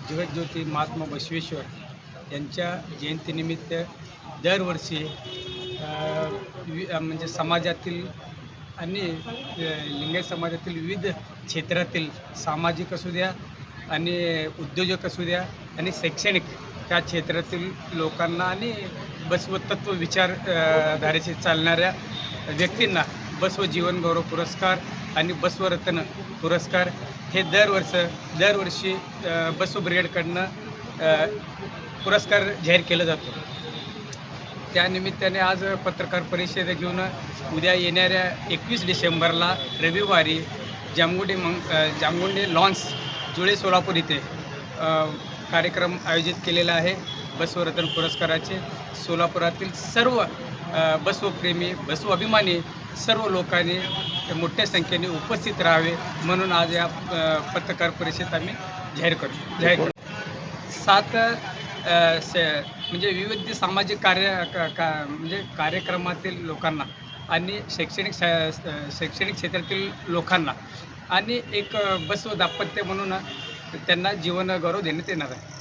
जगज्योती महात्मा बसवेश्वर यांच्या जयंतीनिमित्त दरवर्षी म्हणजे समाजातील आणि लिंगायत समाजातील विविध क्षेत्रातील सामाजिक असू द्या आणि उद्योजक असू द्या आणि शैक्षणिक त्या क्षेत्रातील लोकांना आणि बसव तत्व विचार धारेशी चालणाऱ्या व्यक्तींना बसव जीवनगौरव पुरस्कार आणि बसवरत्न पुरस्कार हे दरवर्षी बसव ब्रिगेडकडनं पुरस्कार जाहीर केला जातो. त्यानिमित्ताने आज पत्रकार परिषद घेऊन उद्या येणाऱ्या 21 डिसेंबरला रविवारी जामगुंडे लॉन्स जुळे सोलापूर इथे कार्यक्रम आयोजित केलेला आहे. बसवरत्न पुरस्काराचे सोलापुरातील सर्व बसवप्रेमी बसव अभिमानी सर्व लोकांनी मोठ्या संख्येने उपस्थित राहावे म्हणून आज या पत्रकार परिषदेत आम्ही जाहीर करू. 7 म्हणजे विविध सामाजिक म्हणजे कार्यक्रमातील लोकांना आणि शैक्षणिक क्षेत्रातील लोकांना आणि एक बसव दाम्पत्य म्हणून त्यांना जीवनगौरव देण्यात येणार आहे.